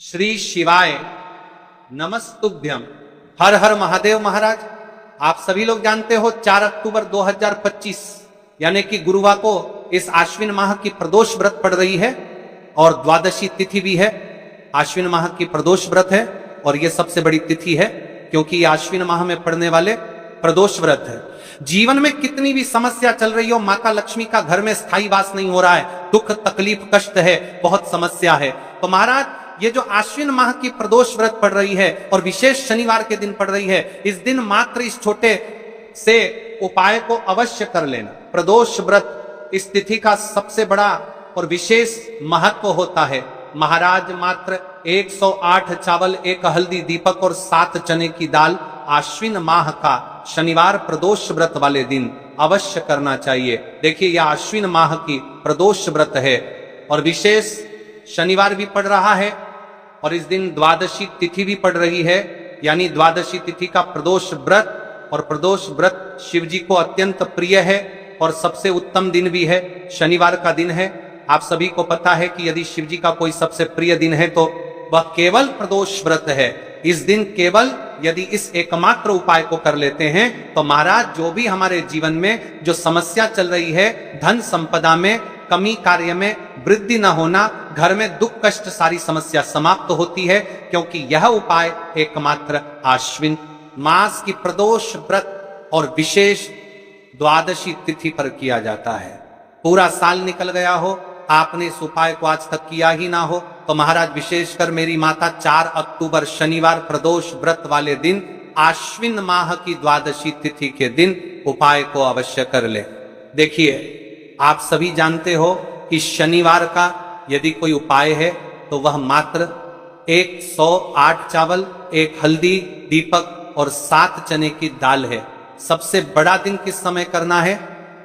श्री शिवाय नमस्तुभ्यम। हर हर महादेव। महाराज आप सभी लोग जानते हो 4 अक्टूबर 2025 यानी कि गुरुवार को इस आश्विन माह की प्रदोष व्रत पड़ रही है और द्वादशी तिथि भी है। आश्विन माह की प्रदोष व्रत है और यह सबसे बड़ी तिथि है क्योंकि यह आश्विन माह में पड़ने वाले प्रदोष व्रत है। जीवन में कितनी भी समस्या चल रही हो, माता लक्ष्मी का घर में स्थायी वास नहीं हो रहा है, दुख तकलीफ कष्ट है, बहुत समस्या है, तो महाराज ये जो आश्विन माह की प्रदोष व्रत पड़ रही है और विशेष शनिवार के दिन पड़ रही है, इस दिन मात्र इस छोटे से उपाय को अवश्य कर लेना। प्रदोष व्रत इस तिथि का सबसे बड़ा और विशेष महत्व होता है। महाराज मात्र 108 चावल, 1 हल्दी दीपक और 7 चने की दाल आश्विन माह का शनिवार प्रदोष व्रत वाले दिन अवश्य करना चाहिए। देखिए यह आश्विन माह की प्रदोष व्रत है और विशेष शनिवार भी पड़ रहा है और इस दिन द्वादशी तिथि भी पड़ रही है, यानी द्वादशी तिथि का प्रदोष व्रत। और प्रदोष व्रत शिव जी को अत्यंत प्रिय है और सबसे उत्तम दिन भी है, शनिवार का दिन है। आप सभी को पता है कि यदि शिव जी का कोई सबसे प्रिय दिन है तो वह केवल प्रदोष व्रत है। इस दिन केवल यदि इस एकमात्र उपाय को कर लेते हैं तो महाराज जो भी हमारे जीवन में जो समस्या चल रही है, धन संपदा में कमी, कार्य में वृद्धि न होना, घर में दुख कष्ट, सारी समस्या समाप्त होती है क्योंकि यह उपाय एकमात्र आश्विन मास की प्रदोष व्रत और विशेष द्वादशी तिथि पर किया जाता है। पूरा साल निकल गया हो, आपने इस उपाय को आज तक किया ही ना हो तो महाराज विशेषकर मेरी माता 4 अक्टूबर शनिवार प्रदोष व्रत वाले दिन आश्विन माह की द्वादशी तिथि के दिन उपाय को अवश्य कर ले। देखिए आप सभी जानते हो कि शनिवार का यदि कोई उपाय है तो वह मात्र 108 चावल, 1 हल्दी दीपक और 7 चने की दाल है। सबसे बड़ा दिन किस समय करना है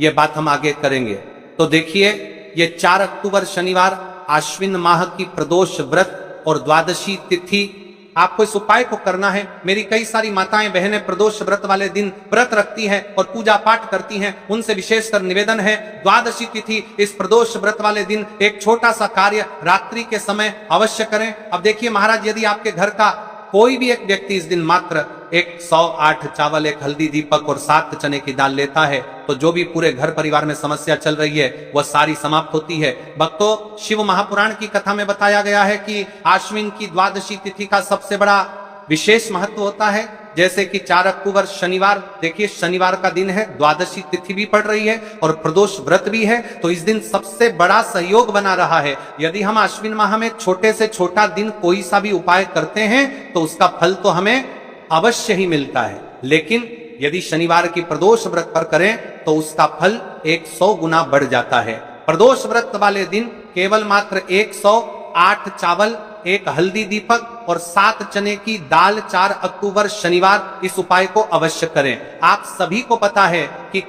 यह बात हम आगे करेंगे। तो देखिए ये 4 अक्टूबर शनिवार आश्विन माह की प्रदोष व्रत और द्वादशी तिथि आपको इस उपाय को करना है। मेरी कई सारी माताएं बहनें प्रदोष व्रत वाले दिन व्रत रखती हैं और पूजा पाठ करती हैं, उनसे विशेषकर निवेदन है द्वादशी तिथि इस प्रदोष व्रत वाले दिन एक छोटा सा कार्य रात्रि के समय अवश्य करें। अब देखिए महाराज यदि आपके घर का कोई भी एक व्यक्ति इस दिन मात्र 108 चावल, 1 हल्दी दीपक और 7 चने की दाल लेता है तो जो भी पूरे घर परिवार में समस्या चल रही है वह सारी समाप्त होती है। भक्तों, शिव महापुराण की कथा में बताया गया है कि आश्विन की द्वादशी तिथि का सबसे बड़ा विशेष महत्व होता है। जैसे कि 4 अक्टूबर शनिवार, देखिए शनिवार का दिन है, द्वादशी तिथि भी पड़ रही है और प्रदोष व्रत भी है, तो इस दिन सबसे बड़ा सहयोग बना रहा है। यदि हम आश्विन माह में छोटे से छोटा दिन कोई सा भी उपाय करते हैं तो उसका फल तो हमें अवश्य ही मिलता है, लेकिन यदि शनिवार की प्रदोष व्रत पर करें तो उसका फल 100 गुना बढ़ जाता है। प्रदोष व्रत वाले दिन केवल मात्र 108 चावल, 1 हल्दी दीपक और 7 चने की दाल 4 अक्टूबर शनिवार इस उपाय को अवश्य करें। आप सभी को पता है कि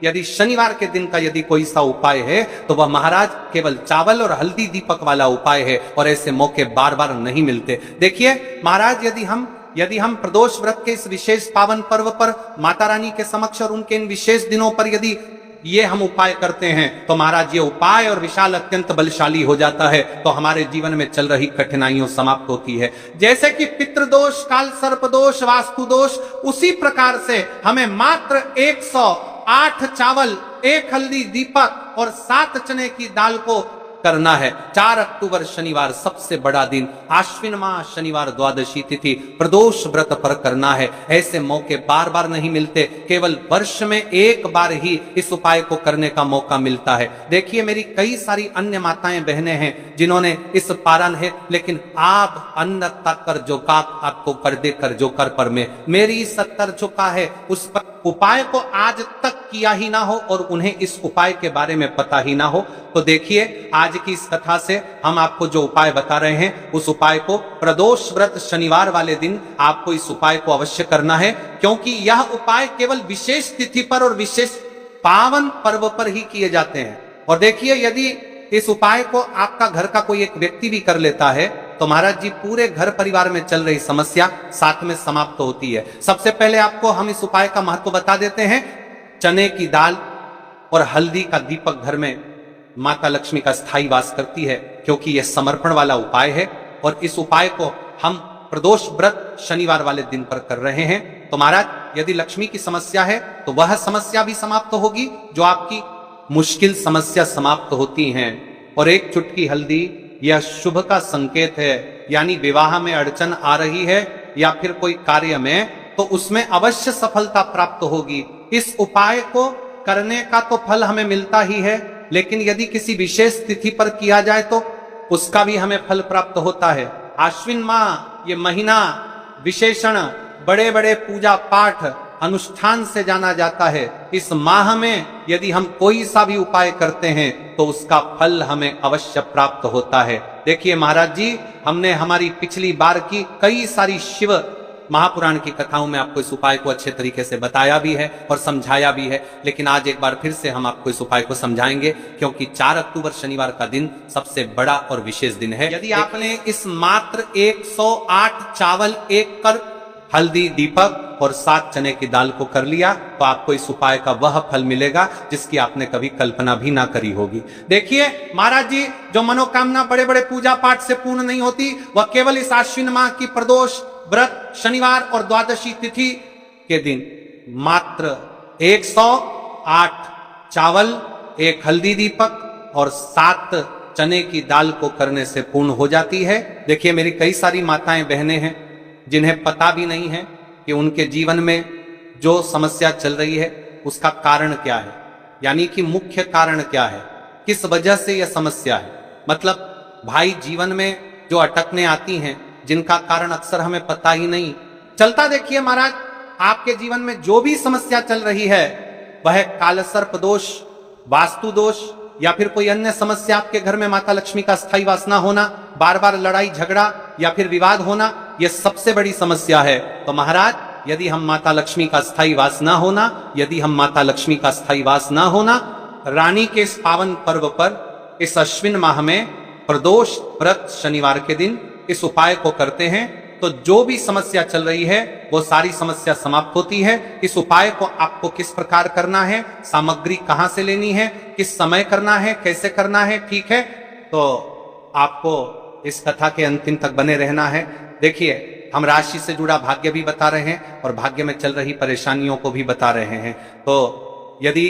यदि शनिवार के दिन का यदि कोई सा उपाय है तो वह महाराज केवल चावल और हल्दी दीपक वाला उपाय है और ऐसे मौके बार बार नहीं मिलते। देखिए महाराज यदि हम प्रदोष व्रत के इस विशेष पावन पर्व पर माता रानी के समक्ष और उनके इन विशेष दिनों पर यदि ये हम उपाय करते हैं तो महाराज ये उपाय और विशाल अत्यंत बलशाली हो जाता है, तो हमारे जीवन में चल रही कठिनाइयों समाप्त होती है। जैसे कि पितृदोष, काल सर्प दोष, वास्तु दोष, उसी प्रकार से हमें मात्र 108 चावल, 1 हल्दी दीपक और 7 चने की दाल को करना है। 4 अक्टूबर शनिवार सबसे बड़ा दिन, आश्विन माह शनिवार द्वादशी तिथि प्रदोष व्रत पर करना है। ऐसे मौके बार बार नहीं मिलते, केवल वर्ष में एक बार ही इस उपाय को करने का मौका मिलता है। देखिए मेरी कई सारी अन्य माताएं बहनें हैं जिन्होंने इस पारण है, लेकिन आप अन्न तक कर जो का आपको कर दे कर जो कर पर में मेरी 70 चुका है, उस पर उपाय को आज तक किया ही ना हो और उन्हें इस उपाय के बारे में पता ही ना हो। तो देखिए आज की इस कथा से हम आपको जो उपाय बता रहे हैं उस उपाय को प्रदोष व्रत शनिवार वाले दिन आपको इस उपाय को अवश्य करना है, क्योंकि यह उपाय केवल विशेष तिथि पर और विशेष पावन पर्व पर ही किए जाते हैं। और देखिए यदि इस उपाय को आपका घर का कोई एक व्यक्ति भी कर लेता है तो महाराज जी पूरे घर परिवार में चल रही समस्या साथ में समाप्त होती है। सबसे पहले आपको हम इस उपाय का महत्व बता देते हैं। चने की दाल और हल्दी का दीपक घर में माता लक्ष्मी का स्थायी वास करती है, क्योंकि यह समर्पण वाला उपाय है और इस उपाय को हम प्रदोष व्रत शनिवार वाले दिन पर कर रहे हैं। तो महाराज यदि लक्ष्मी की समस्या है तो वह समस्या भी समाप्त होगी, जो आपकी मुश्किल समस्या समाप्त होती हैं। और एक चुटकी हल्दी यह शुभ का संकेत है, यानी विवाह में अड़चन आ रही है या फिर कोई कार्य में, तो उसमें अवश्य सफलता प्राप्त होगी। इस उपाय को करने का तो फल हमें मिलता ही है, लेकिन यदि किसी विशेष तिथि पर किया जाए तो उसका भी हमें फल प्राप्त होता है। आश्विन माह ये महीना विशेषण बड़े बड़े पूजा पाठ अनुष्ठान से जाना जाता है। इस माह में यदि हम कोई सा भी उपाय करते हैं तो उसका फल हमें अवश्य प्राप्त होता है। देखिए महाराज जी, हमने हमारी पिछली बार की कई सारी शिव महापुराण की कथाओं में आपको इस उपाय को अच्छे तरीके से बताया भी है और समझाया भी है, लेकिन आज एक बार फिर से हम आपको इस उपाय को समझाएंगे, क्योंकि 4 अक्टूबर शनिवार का दिन सबसे बड़ा और विशेष दिन है। यदि आपने इस मात्र 108 चावल, 1 कर हल्दी, दीपक और 7 चने की दाल को कर लिया तो आपको इस उपाय का वह फल मिलेगा जिसकी आपने कभी कल्पना भी ना करी होगी। देखिए महाराज जी, जो मनोकामना बड़े बड़े पूजा पाठ से पूर्ण नहीं होती, वह केवल इस आश्विन माह की प्रदोष व्रत शनिवार और द्वादशी तिथि के दिन मात्र 108 चावल, 1 हल्दी दीपक और 7 चने की दाल को करने से पूर्ण हो जाती है। देखिए मेरी कई सारी माताएं बहनें हैं जिन्हें पता भी नहीं है कि उनके जीवन में जो समस्या चल रही है उसका कारण क्या है, यानी कि मुख्य कारण क्या है, किस वजह से यह समस्या है। मतलब भाई जीवन में जो अटकने आती हैं जिनका कारण अक्सर हमें पता ही नहीं चलता। देखिए महाराज, आपके जीवन में जो भी समस्या चल रही है वह कालसर्प दोष, वास्तु दोष या फिर कोई अन्य समस्या, आपके घर में माता लक्ष्मी का स्थायी वास ना होना, बार बार लड़ाई झगड़ा या फिर विवाद होना, यह सबसे बड़ी समस्या है। तो महाराज यदि हम माता लक्ष्मी का स्थायी वास ना होना, यदि हम माता लक्ष्मी का स्थायी वास ना होना, रानी के इस पावन पर्व पर इस अश्विन माह में प्रदोष व्रत शनिवार के दिन इस उपाय को करते हैं तो जो भी समस्या चल रही है वो सारी समस्या समाप्त होती है। इस उपाय को आपको किस प्रकार करना है, सामग्री कहां से लेनी है, किस समय करना है, कैसे करना है, ठीक है, तो आपको इस कथा के अंतिम तक बने रहना है। देखिए हम राशि से जुड़ा भाग्य भी बता रहे हैं और भाग्य में चल रही परेशानियों को भी बता रहे हैं। तो यदि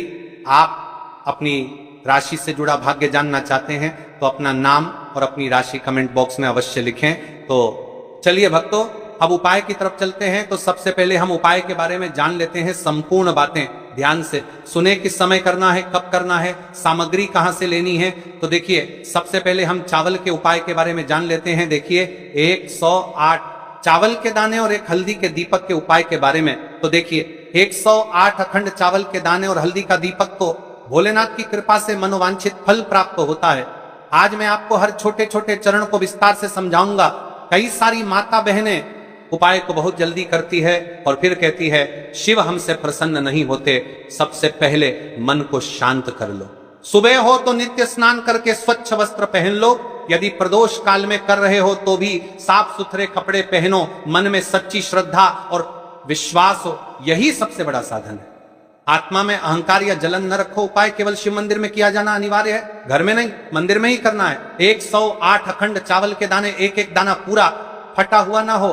आप अपनी राशि से जुड़ा भाग्य जानना चाहते हैं तो अपना नाम और अपनी राशि कमेंट बॉक्स में अवश्य लिखें। तो चलिए भक्तों, अब उपाय की तरफ चलते हैं। तो सबसे पहले हम उपाय के बारे में जान लेते हैं, संपूर्ण बातें ध्यान से सुने, किस समय करना है, कब करना है, सामग्री कहां से लेनी है। तो देखिए सबसे पहले हम चावल के उपाय के बारे में जान लेते हैं। देखिए 108 चावल के दाने और 1 हल्दी के दीपक के उपाय के बारे में। तो देखिए 108 अखंड चावल के दाने और हल्दी का दीपक तो भोलेनाथ की कृपा से मनोवांछित फल प्राप्त होता है। आज मैं आपको हर छोटे छोटे चरण को विस्तार से समझाऊंगा। कई सारी माता बहनें उपाय को बहुत जल्दी करती है और फिर कहती है शिव हमसे प्रसन्न नहीं होते। सबसे पहले मन को शांत कर लो। सुबह हो तो नित्य स्नान करके स्वच्छ वस्त्र पहन लो। यदि प्रदोष काल में कर रहे हो तो भी साफ सुथरे कपड़े पहनो। मन में सच्ची श्रद्धा और विश्वास हो, यही सबसे बड़ा साधन है। आत्मा में अहंकार या जलन न रखो। उपाय केवल शिव मंदिर में किया जाना अनिवार्य है, घर में नहीं, मंदिर में ही करना है। 108 अखंड चावल के दाने, एक एक दाना पूरा फटा हुआ ना हो,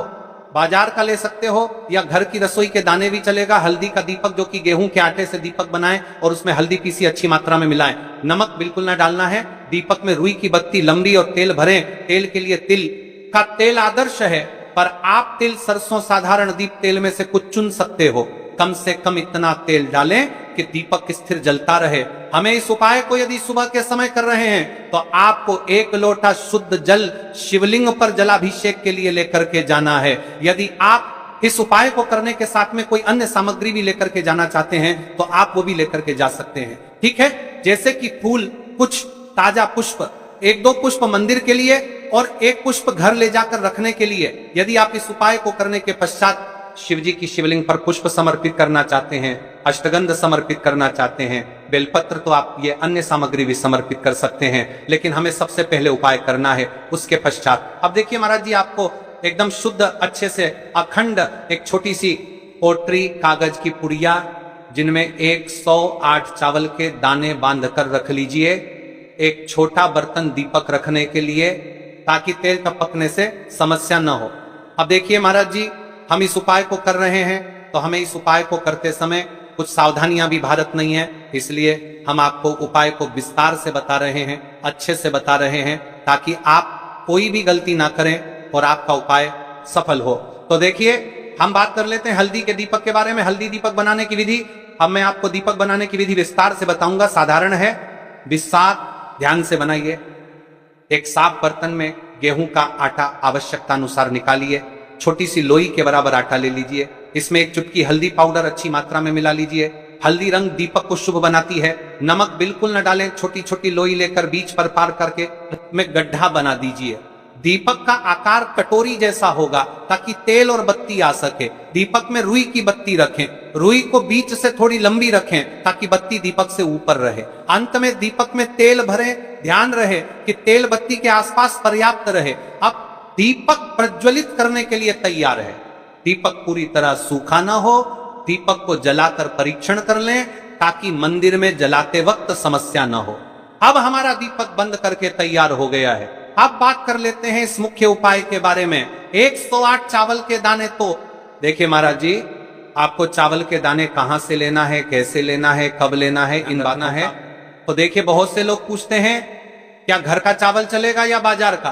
बाजार का ले सकते हो या घर की रसोई के दाने भी चलेगा। हल्दी का दीपक जो कि गेहूं के आटे से दीपक बनाएं और उसमें हल्दी पीसी अच्छी मात्रा में मिलाएं। नमक बिल्कुल ना डालना है। दीपक में रुई की बत्ती लंबी और तेल भरें। तेल के लिए तिल का तेल आदर्श है, पर आप तिल, सरसों, साधारण दीप तेल में से कुछ चुन सकते हो। कम से कम इतना तेल डालें कि दीपक स्थिर जलता रहे। हमें इस उपाय को यदि सुबह के समय कर रहे हैं तो आपको 1 लोटा शुद्ध जल शिवलिंग पर जलाभिषेक के लिए लेकर के जाना है। यदि आप इस उपाय को करने के साथ में कोई अन्य सामग्री भी लेकर के जाना चाहते हैं तो आप वो भी लेकर के जा सकते हैं, ठीक है। जैसे कि फूल, कुछ ताजा पुष्प, 1-2 पुष्प मंदिर के लिए और 1 पुष्प घर ले जाकर रखने के लिए। यदि आप इस उपाय को करने के पश्चात शिव जी की शिवलिंग पर पुष्प समर्पित करना चाहते हैं, अष्टगंध समर्पित करना चाहते हैं, बेलपत्र, तो आप ये अन्य सामग्री भी समर्पित कर सकते हैं। लेकिन हमें सबसे पहले उपाय करना है, उसके पश्चात। अब देखिए महाराज जी, आपको एकदम शुद्ध अच्छे से अखंड एक छोटी सी पोटरी कागज की पुड़िया जिनमें 108 चावल के दाने बांध कर रख लीजिए। एक छोटा बर्तन दीपक रखने के लिए, ताकि तेल टपकने से समस्या न हो। अब देखिए महाराज जी, हम इस उपाय को कर रहे हैं, तो हमें इस उपाय को करते समय कुछ सावधानियां भी भारत नहीं है, इसलिए हम आपको उपाय को विस्तार से बता रहे हैं, अच्छे से बता रहे हैं, ताकि आप कोई भी गलती ना करें और आपका उपाय सफल हो। तो देखिए, हम बात कर लेते हैं हल्दी के दीपक के बारे में। हल्दी दीपक बनाने की विधि, अब मैं आपको दीपक बनाने की विधि विस्तार से बताऊंगा। साधारण है, विस्तार ध्यान से बनाइए। एक साफ बर्तन में गेहूं का आटा आवश्यकता अनुसार निकालिए। छोटी सी लोई के बराबर आटा ले लीजिए। इसमें एक चुटकी हल्दी पाउडर अच्छी मात्रा में मिला लीजिए। हल्दी रंग दीपक को शुभ बनाती है। नमक बिल्कुल न डालें। छोटी छोटी लोई लेकर बीच पर पार करके में गड्ढा बना दीजिए। दीपक का आकार कटोरी जैसा होगा ताकि तेल और बत्ती आ सके। दीपक में रुई की बत्ती रखें। रुई को बीच से थोड़ी लंबी रखें ताकि बत्ती दीपक से ऊपर रहे। अंत में दीपक में तेल भरें। ध्यान रहे कि तेल बत्ती के आसपास पर्याप्त रहे। अब दीपक प्रज्वलित करने के लिए तैयार है। दीपक पूरी तरह सूखा ना हो। दीपक को जलाकर परीक्षण कर लें ताकि मंदिर में जलाते वक्त समस्या न हो। अब हमारा दीपक बंद करके तैयार हो गया है। अब बात कर लेते हैं इस मुख्य उपाय के बारे में। 108 चावल के दाने, तो देखिए महाराज जी, आपको चावल के दाने कहां से लेना है, कैसे लेना है, कब लेना है, इन बाना है। तो देखिए, बहुत से लोग पूछते हैं क्या घर का चावल चलेगा या बाजार का,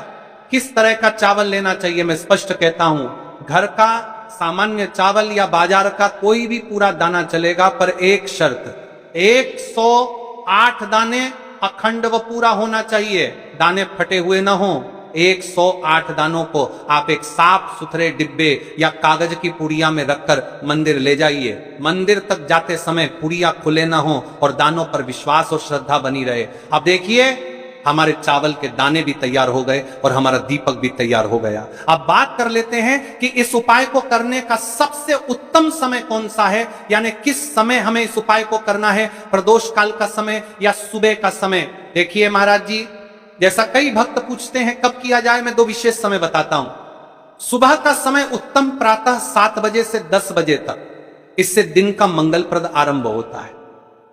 किस तरह का चावल लेना चाहिए। मैं स्पष्ट कहता हूं, घर का सामान्य चावल या बाजार का कोई भी पूरा दाना चलेगा, पर एक शर्त, 108 दाने अखंड व पूरा होना चाहिए। दाने फटे हुए ना हो। 108 दानों को आप एक साफ सुथरे डिब्बे या कागज की पुड़िया में रखकर मंदिर ले जाइए। मंदिर तक जाते समय पुड़िया खुले ना हो और दानों पर विश्वास और श्रद्धा बनी रहे। अब देखिए, हमारे चावल के दाने भी तैयार हो गए और हमारा दीपक भी तैयार हो गया। अब बात कर लेते हैं कि इस उपाय को करने का सबसे उत्तम समय कौन सा है, यानी किस समय हमें इस उपाय को करना है, प्रदोष काल का समय या सुबह का समय। देखिए महाराज जी, जैसा कई भक्त पूछते हैं कब किया जाए, मैं 2 विशेष समय बताता हूं। सुबह का समय उत्तम, प्रातः 7 बजे से 10 बजे तक। इससे दिन का मंगलप्रद आरंभ होता है।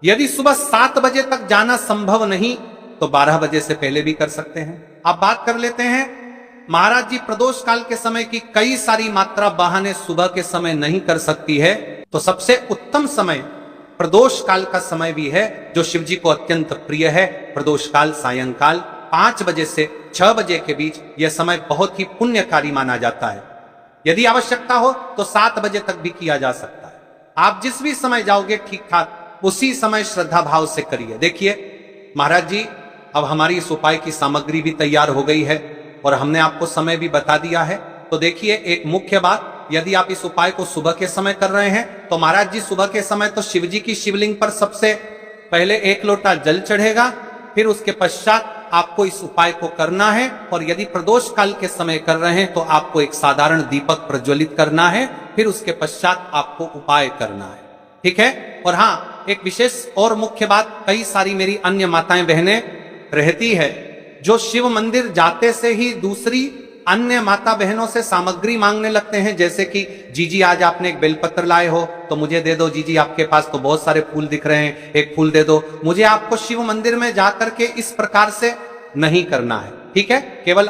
यदि सुबह 7 बजे तक जाना संभव नहीं तो 12 बजे से पहले भी कर सकते हैं। अब बात कर लेते हैं महाराज जी, प्रदोष काल के समय की कई सारी मात्रा बहाने सुबह के समय नहीं कर सकती है, तो सबसे उत्तम समय प्रदोष काल का समय भी है, जो शिव जी को अत्यंत प्रिय है। प्रदोष काल सायंकाल 5 बजे से 6 बजे के बीच यह समय बहुत ही पुण्यकारी माना जाता है। यदि आवश्यकता हो तो 7 बजे तक भी किया जा सकता है। आप जिस भी समय जाओगे ठीक ठाक उसी समय श्रद्धा भाव से करिए। देखिए महाराज जी, अब हमारी इस उपाय की सामग्री भी तैयार हो गई है और हमने आपको समय भी बता दिया है। तो देखिए, एक मुख्य बात, यदि आप इस उपाय को सुबह के समय कर रहे हैं तो महाराज जी सुबह के समय तो शिव जी की शिवलिंग पर सबसे पहले 1 लोटा जल चढ़ेगा, फिर उसके पश्चात आपको इस उपाय को करना है। और यदि प्रदोष काल के समय कर रहे हैं तो आपको एक साधारण दीपक प्रज्वलित करना है, फिर उसके पश्चात आपको उपाय करना है। ठीक है। और हाँ, एक विशेष और मुख्य बात, कई सारी मेरी अन्य माताएं बहनें रहती है जो शिव मंदिर जाते से ही दूसरी अन्य माता बहनों से सामग्री मांगने लगते हैं, जैसे कि जीजी आज आपने एक बेलपत्र लाए हो तो मुझे दे दो। जीजी आपके पास तो बहुत सारे फूल दिख रहे हैं, एक फूल दे दो मुझे। आपको शिव मंदिर में जाकर के इस प्रकार से नहीं करना है। ठीक है। केवल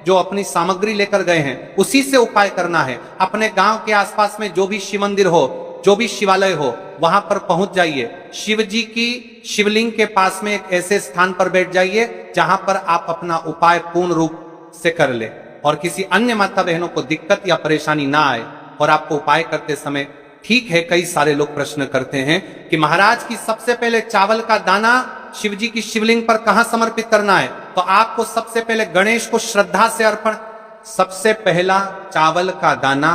अपनी सामग्री लेकर गए हैं उसी से उपाय करना है। अपने गांव के आसपास में जो भी शिव मंदिर हो, जो भी शिवालय हो, वहां पर पहुंच जाइए। शिव जी की शिवलिंग के पास में एक ऐसे स्थान पर बैठ जाइए जहां पर आप अपना उपाय पूर्ण रूप से कर ले और किसी अन्य माता बहनों को दिक्कत या परेशानी ना आए। और आपको उपाय करते समय, ठीक है, कई सारे लोग प्रश्न करते हैं कि महाराज की सबसे पहले चावल का दाना शिव जी की शिवलिंग पर कहां समर्पित करना है। तो आपको सबसे पहले गणेश को श्रद्धा से अर्पण, सबसे पहला चावल का दाना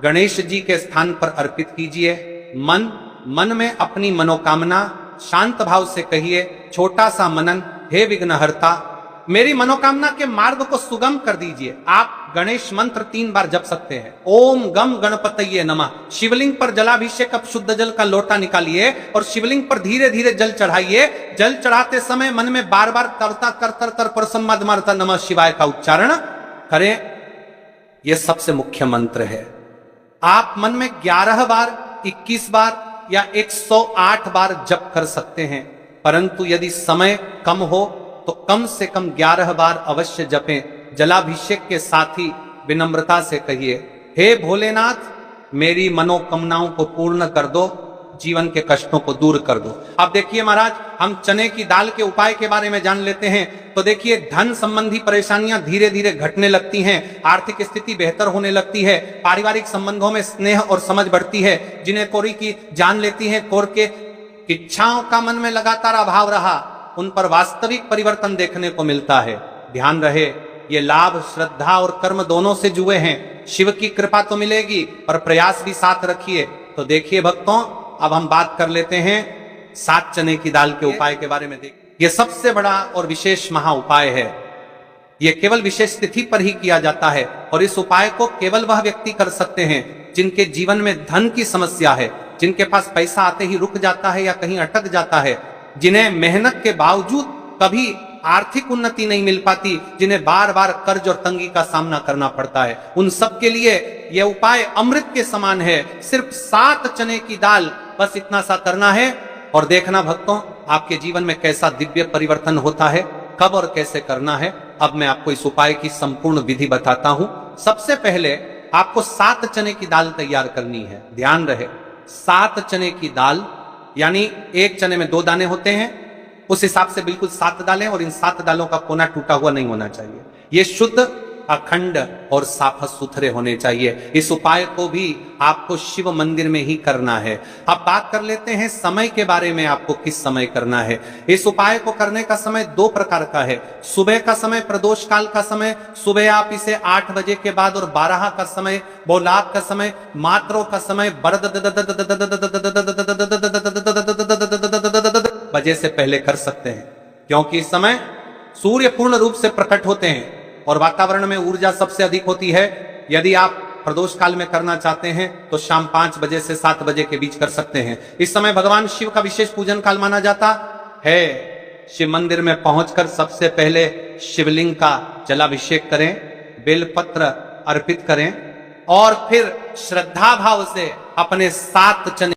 गणेश जी के स्थान पर अर्पित कीजिए। मन में अपनी मनोकामना शांत भाव से कहिए। छोटा सा मनन, हे विघ्नहर्ता, मेरी मनोकामना के मार्ग को सुगम कर दीजिए। आप गणेश मंत्र 3 बार जप सकते हैं। ओम गम गणपतये नमः। शिवलिंग पर जलाभिषेक, अब शुद्ध जल का लोटा निकालिए और शिवलिंग पर धीरे धीरे जल चढ़ाइए। जल चढ़ाते समय मन में बार बार तरता कर तर परसम्मादमार्ता नमः शिवाय का उच्चारण करें। यह सबसे मुख्य मंत्र है। आप मन में 11 बार, 21 बार या 108 बार जप कर सकते हैं, परंतु यदि समय कम हो तो कम से कम 11 बार अवश्य जपें, जलाभिषेक के साथ ही विनम्रता से कहिए, हे भोलेनाथ मेरी मनोकामनाओं को पूर्ण कर दो, जीवन के कष्टों को दूर कर दो। अब देखिए महाराज, हम चने की दाल के उपाय के बारे में जान लेते हैं। तो देखिए, धन संबंधी परेशानियां धीरे धीरे घटने लगती हैं, आर्थिक स्थिति बेहतर होने लगती है, पारिवारिक संबंधों में स्नेह और समझ बढ़ती है। जिन्हें कोरी की जान लेती है, कोर के इच्छाओं का मन में लगातार अभाव रहा, उन पर वास्तविक परिवर्तन देखने को मिलता है। ध्यान रहे, ये लाभ श्रद्धा और कर्म दोनों से जुड़े हैं। शिव की कृपा तो मिलेगी और प्रयास भी साथ रखिए। तो देखिए भक्तों, अब हम बात कर लेते हैं 7 चने की दाल के उपाय के बारे में। यह सबसे बड़ा और विशेष महा उपाय है। यह केवल विशेष तिथि पर ही किया जाता है और इस उपाय को केवल वह व्यक्ति कर सकते हैं जिनके जीवन में धन की समस्या है, जिनके पास पैसा आते ही रुक जाता है या कहीं अटक जाता है, जिन्हें मेहनत के बावजूद कभी आर्थिक उन्नति नहीं मिल पाती, जिन्हें बार बार कर्ज और तंगी का सामना करना पड़ता है। उन सब के लिए यह उपाय अमृत के समान है। सिर्फ 7 चने की दाल, बस इतना सा करना है और देखना भक्तों, आपके जीवन में कैसा दिव्य परिवर्तन होता है। कब और कैसे करना है, अब मैं आपको इस उपाय की संपूर्ण विधि बताता हूं। सबसे पहले आपको 7 चने की दाल तैयार करनी है। ध्यान रहे, 7 चने की दाल, यानी एक चने में 2 दाने होते हैं, उस हिसाब से बिल्कुल 7 दालें, और इन 7 दालों का कोना टूटा हुआ नहीं होना चाहिए। ये शुद्ध, अखंड और साफ सुथरे होने चाहिए। इस उपाय को भी आपको शिव मंदिर में ही करना है। अब बात कर लेते हैं समय के बारे में, आपको किस समय करना है। इस उपाय को करने का समय 2 प्रकार का है। सुबह का समय, प्रदोष काल का समय, सुबह आप इसे 8 बजे के बाद, और 12 का समय, बहुलाभ का समय, मात्रों का समय बजे से पहले कर सकते हैं, क्योंकि इस समय सूर्य पूर्ण रूप से प्रकट होते हैं और वातावरण में ऊर्जा सबसे अधिक होती है। यदि आप प्रदोष काल में करना चाहते हैं तो शाम 5 बजे से 7 बजे के बीच कर सकते हैं। इस समय भगवान शिव का विशेष पूजन काल माना जाता है। शिव मंदिर में पहुंचकर सबसे पहले शिवलिंग का जलाभिषेक करें, बेलपत्र अर्पित करें और फिर श्रद्धा भाव से अपने 7 चने